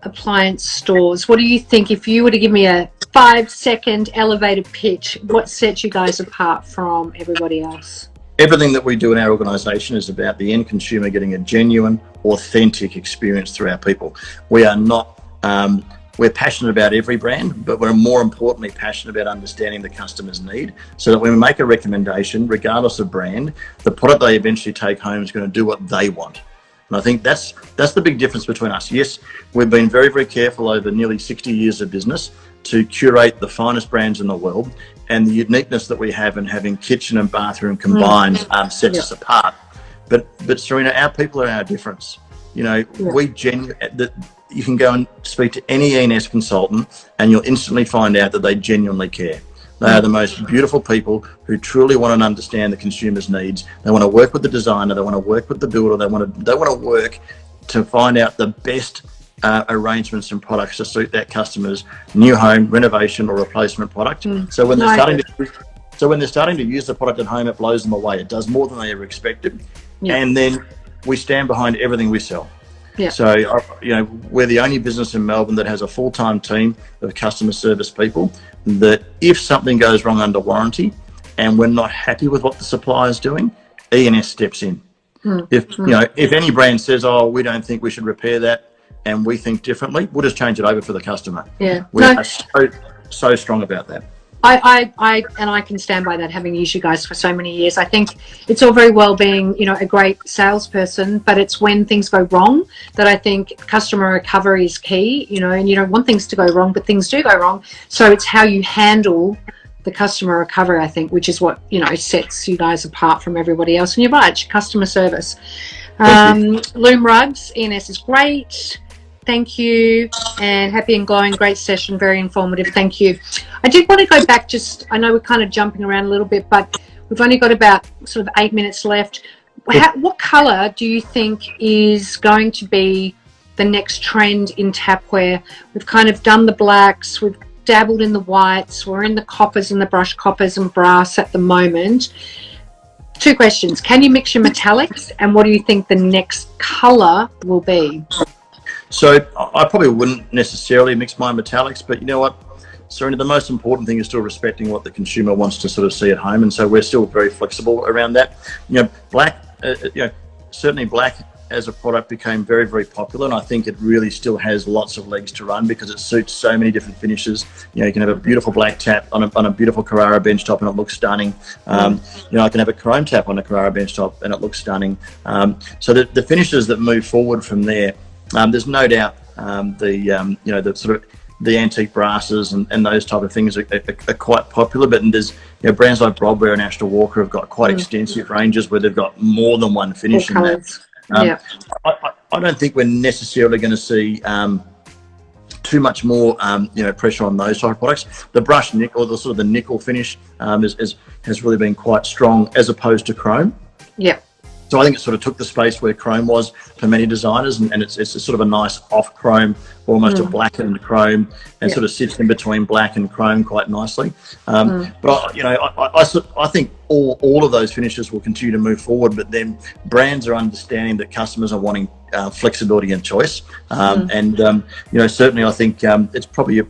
[SPEAKER 1] appliance stores? What do you think, if you were to give me a 5-second elevator pitch, what sets you guys apart from everybody else?
[SPEAKER 2] Everything that we do in our organisation is about the end consumer getting a genuine, authentic experience through our people. We are not, we're passionate about every brand, but we're more importantly passionate about understanding the customer's need, so that when we make a recommendation, regardless of brand, the product they eventually take home is going to do what they want. And I think that's the big difference between us. Yes, we've been very, very careful over nearly 60 years of business to curate the finest brands in the world, and the uniqueness that we have in having kitchen and bathroom combined sets us apart. But Serena, our people are our difference. You know, you can go and speak to any E&S consultant and you'll instantly find out that they genuinely care. They are the most beautiful people who truly want to understand the consumer's needs. They want to work with the designer, they want to work with the builder, they want to work to find out the best arrangements and products to suit that customer's new home, renovation or replacement product. So when they're starting to use the product at home, it blows them away. It does more than they ever expected. And then we stand behind everything we sell. So, you know, we're the only business in Melbourne that has a full-time team of customer service people that if something goes wrong under warranty and we're not happy with what the supplier is doing, E&S steps in. If any brand says, oh, we don't think we should repair that and we think differently, we'll just change it over for the customer. We are so strong about that.
[SPEAKER 1] I can stand by that, having used you guys for so many years. I think it's all very well being, you know, a great salesperson, but it's when things go wrong that I think customer recovery is key, you know, and you don't want things to go wrong, but things do go wrong. So it's how you handle the customer recovery, I think, which is what, you know, sets you guys apart from everybody else. And you're right, customer service. Loom Rugs, E&S is great. Thank you, and happy and glowing, great session, very informative. Thank you. I did want to go back, I know we're kind of jumping around a little bit, but we've only got about sort of 8 minutes left. What colour do you think is going to be the next trend in tapware? We've kind of done the blacks, we've dabbled in the whites, we're in the coppers and the brush coppers and brass at the moment. 2 questions. Can you mix your metallics, and what do you think the next colour will be?
[SPEAKER 2] So I probably wouldn't necessarily mix my metallics, but you know what, Serena, the most important thing is still respecting what the consumer wants to sort of see at home, and so we're still very flexible around that. You know, black, certainly black as a product became very, very popular, and I think it really still has lots of legs to run because it suits so many different finishes. You know, you can have a beautiful black tap on a beautiful Carrara bench top and it looks stunning. You know, I can have a chrome tap on a Carrara bench top and it looks stunning. So the finishes that move forward from there, there's no doubt the sort of the antique brasses and those type of things are quite popular, but there's, you know, brands like Brobware and Astor Walker have got quite extensive ranges where they've got more than one finish in that. I don't think we're necessarily going to see too much more pressure on those type of products. The brushed nickel, or the sort of the nickel finish has really been quite strong as opposed to chrome. So I think it sort of took the space where chrome was for many designers, and it's a sort of a nice off chrome, almost a blackened chrome, and sort of sits in between black and chrome quite nicely. But I think all of those finishes will continue to move forward, but then brands are understanding that customers are wanting flexibility and choice. Certainly I think it's probably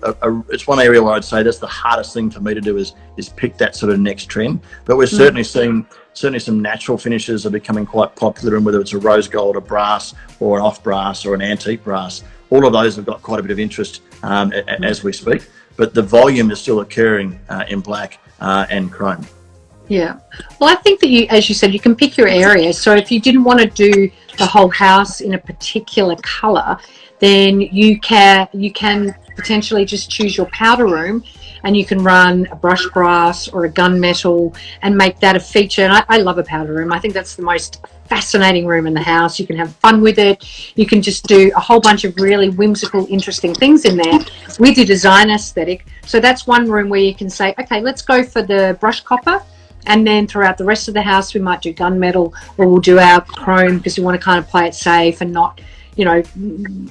[SPEAKER 2] it's one area where I'd say that's the hardest thing for me to do is pick that sort of next trend. But we're certainly seeing some natural finishes are becoming quite popular, and whether it's a rose gold, a brass, or an off brass, or an antique brass, all of those have got quite a bit of interest as we speak. But the volume is still occurring in black and chrome.
[SPEAKER 1] Yeah. Well, I think that as you said, you can pick your area. So if you didn't want to do the whole house in a particular colour, then you can potentially just choose your powder room, and you can run a brush brass or a gunmetal and make that a feature. And I love a powder room. I think that's the most fascinating room in the house. You can have fun with it. You can just do a whole bunch of really whimsical, interesting things in there with your design aesthetic. So that's one room where you can say, okay, let's go for the brush copper. And then throughout the rest of the house, we might do gunmetal, or we'll do our chrome because we want to kind of play it safe and not,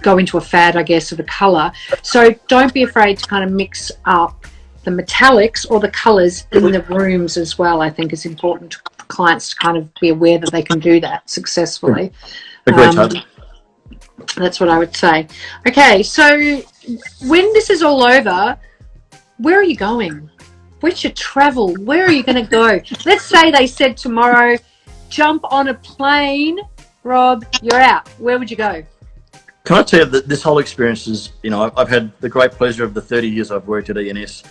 [SPEAKER 1] go into a fad, I guess, of a colour. So don't be afraid to kind of mix up the metallics or the colours in the rooms as well. I think it's important for clients to kind of be aware that they can do that successfully. That's what I would say. Okay, so when this is all over, where are you going? Where's your travel? Where are you going to go? Let's say they said tomorrow, jump on a plane, Rob, you're out. Where would you go?
[SPEAKER 2] Can I tell you that this whole experience is, I've had the great pleasure of the 30 years I've worked at E&S,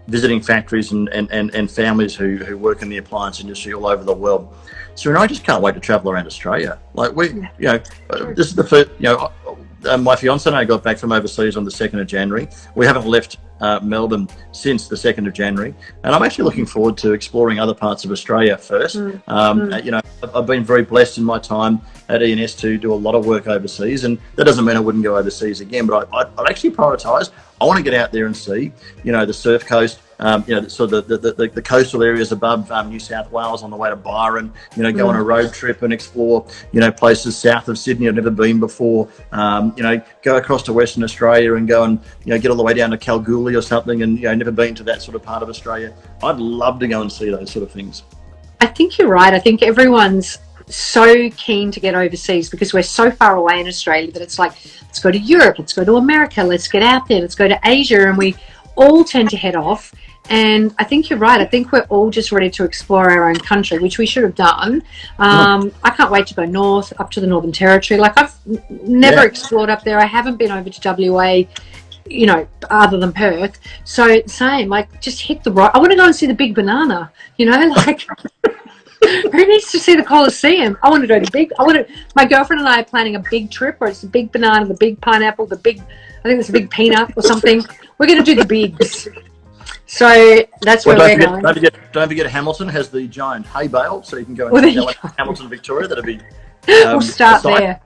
[SPEAKER 2] visiting factories and families who work in the appliance industry all over the world. So I just can't wait to travel around Australia. Like this is the first, my fiance and I got back from overseas on the 2nd of January. We haven't left Melbourne since the 2nd of January, and I'm actually looking forward to exploring other parts of Australia first. You know, I've been very blessed in my time at E&S to do a lot of work overseas, and that doesn't mean I wouldn't go overseas again, but I'd actually prioritise. I want to get out there and see, you know, the surf coast, you know, so the coastal areas above New South Wales on the way to Byron, you know, go on a road trip and explore, you know, places south of Sydney I've never been before, you know, go across to Western Australia and go and, you know, get all the way down to Kalgoorlie or something and, you know, never been to that sort of part of Australia. I'd love to go and see those sort of things.
[SPEAKER 1] I think you're right. I think everyone's so keen to get overseas because we're so far away in Australia that it's like, let's go to Europe, let's go to America, let's get out there, let's go to Asia, and we all tend to head off. And I think you're right. I think we're all just ready to explore our own country, which we should have done. I can't wait to go north, up to the Northern Territory. Like, I've never explored up there. I haven't been over to WA, you know, other than Perth. So same, like, just hit the road. I want to go and see the big banana, you know, like... Who needs to see the Colosseum? I want to go to my girlfriend and I are planning a big trip where it's the big banana, the big pineapple, I think it's a big peanut or something. We're going to do the bigs. So that's where we're going.
[SPEAKER 2] Don't forget Hamilton has the giant hay bale, so you can go and check that one. Hamilton, Victoria. That'll be...
[SPEAKER 1] we'll start there.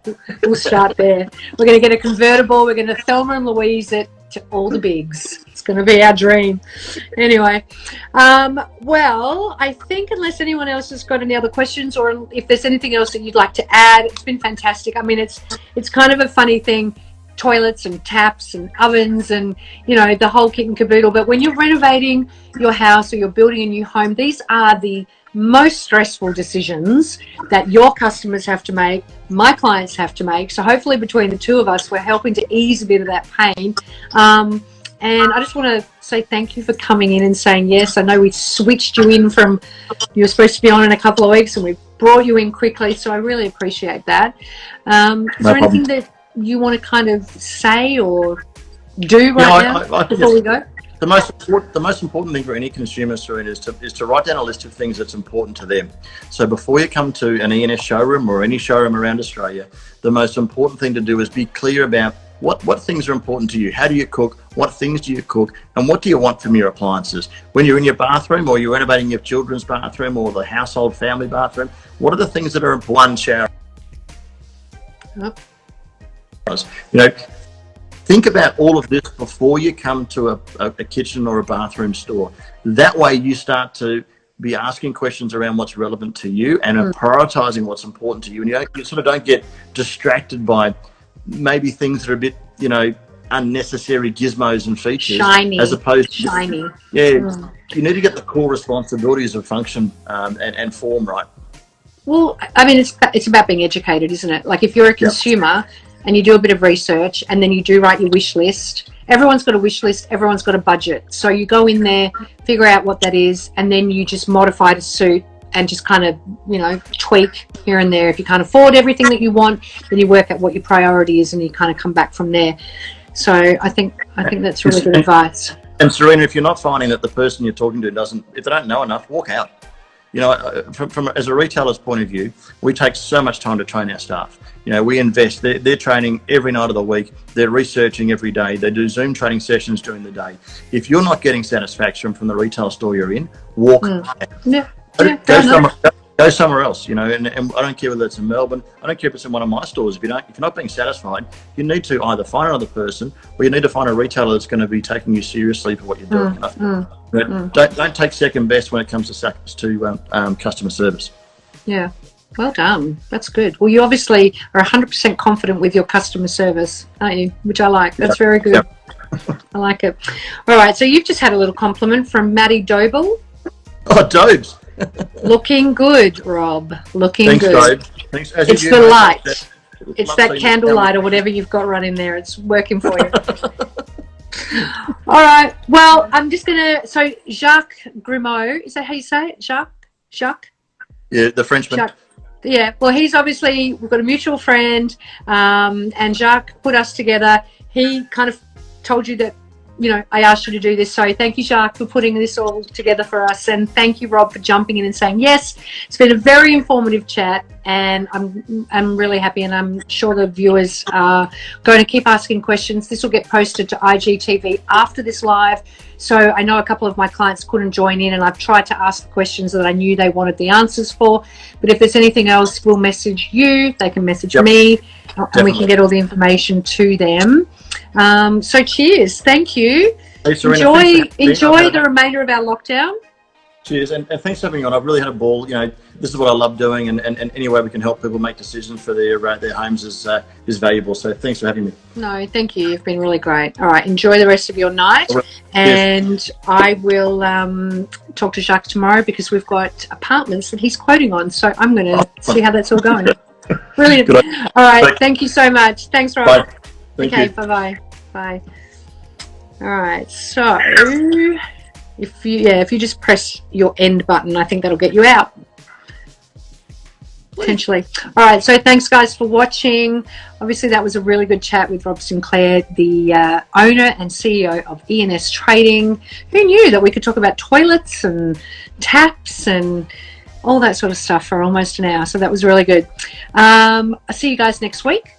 [SPEAKER 1] We'll start there. We're going to get a convertible. We're going to Thelma and Louise it to all the bigs. It's going to be our dream. Anyway, well, I think unless anyone else has got any other questions, or if there's anything else that you'd like to add, it's been fantastic. I mean, it's kind of a funny thing, toilets and taps and ovens and, you know, the whole kit and caboodle. But when you're renovating your house or you're building a new home, these are the most stressful decisions that your customers have to make, my clients have to make. So hopefully between the two of us, we're helping to ease a bit of that pain. And I just want to say thank you for coming in and saying yes. I know we switched you in from, you were supposed to be on in a couple of weeks, and we brought you in quickly. So I really appreciate that. Is there anything that you want to kind of say or do right now before we go?
[SPEAKER 2] The most important thing for any consumer, Serena, is to write down a list of things that's important to them. So before you come to an E&S showroom or any showroom around Australia, the most important thing to do is be clear about what things are important to you. How do you cook? What things do you cook? And what do you want from your appliances? When you're in your bathroom or you're renovating your children's bathroom or the household family bathroom, what are the things that are important? One shower. You know, think about all of this before you come to a kitchen or a bathroom store. That way you start to be asking questions around what's relevant to you and are prioritizing what's important to you. And you sort of don't get distracted by maybe things that are a bit, you know, unnecessary gizmos and features.
[SPEAKER 1] Shiny.
[SPEAKER 2] As opposed to...
[SPEAKER 1] Shiny.
[SPEAKER 2] Yeah. You need to get the core responsibilities of function and form right.
[SPEAKER 1] Well, I mean, it's about being educated, isn't it? Like, if you're a consumer and you do a bit of research and then you do write your wish list, everyone's got a wish list, everyone's got a budget. So you go in there, figure out what that is, and then you just modify to suit and just kind of, you know, tweak here and there. If you can't afford everything that you want, then you work out what your priority is and you kind of come back from there. So I think that's really good advice.
[SPEAKER 2] And Serena, if you're not finding that the person you're talking to if they don't know enough, walk out. You know, from as a retailer's point of view, we take so much time to train our staff. You know, we invest. They're training every night of the week. They're researching every day. They do Zoom training sessions during the day. If you're not getting satisfaction from the retail store you're in, walk out. Go somewhere else, you know, and I don't care whether it's in Melbourne, I don't care if it's in one of my stores. If you're not being satisfied, you need to either find another person or you need to find a retailer that's going to be taking you seriously for what you're doing. Don't take second best when it comes to customer service. Yeah.
[SPEAKER 1] Well done. That's good. Well, you obviously are 100% confident with your customer service, aren't you? Which I like. That's very good. I like it. All right. So you've just had a little compliment from Maddie Doble.
[SPEAKER 2] Oh, Dobes.
[SPEAKER 1] Looking good, Rob. Looking good.
[SPEAKER 2] Thanks, Dobe. Thanks.
[SPEAKER 1] It's the light. It's that candlelight or whatever you've got running there. It's working for you. All right. Well, I'm just going to... So, Jacques Grimaud, is that how you say it? Jacques?
[SPEAKER 2] Yeah, the Frenchman.
[SPEAKER 1] Jacques. Yeah. Well, he's obviously... We've got a mutual friend, and Jacques put us together. He kind of told you that I asked you to do this. So thank you, Jacques, for putting this all together for us. And thank you, Rob, for jumping in and saying yes. It's been a very informative chat, and I'm really happy, and I'm sure the viewers are going to keep asking questions. This will get posted to IGTV after this live. So I know a couple of my clients couldn't join in, and I've tried to ask the questions that I knew they wanted the answers for. But if there's anything else, we'll message you. They can message me, and we can get all the information to them. So cheers. Thank you.
[SPEAKER 2] Hey, Serena,
[SPEAKER 1] enjoy the remainder of our lockdown.
[SPEAKER 2] Cheers, and thanks for having me on. I've really had a ball. This is what I love doing, and any way we can help people make decisions for their homes is valuable. So thanks for having me.
[SPEAKER 1] No, thank you. You've been really great. All right, enjoy the rest of your night, and I will talk to Jacques tomorrow, because we've got apartments that he's quoting on. So I'm going to see how that's all going. Brilliant. All right, thank you so much. Thanks, Rob.
[SPEAKER 2] Bye. Thank you.
[SPEAKER 1] Bye-bye. Bye. All right, so if you just press your end button, I think that'll get you out. Potentially. All right, so thanks guys for watching. Obviously that was a really good chat with Rob Sinclair, the owner and CEO of E&S Trading. Who knew that we could talk about toilets and taps and all that sort of stuff for almost an hour? So that was really good. I'll see you guys next week.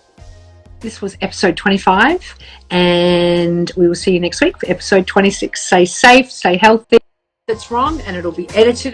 [SPEAKER 1] This was episode 25, and we will see you next week for episode 26. Stay safe, stay healthy. It's wrong, and it'll be edited.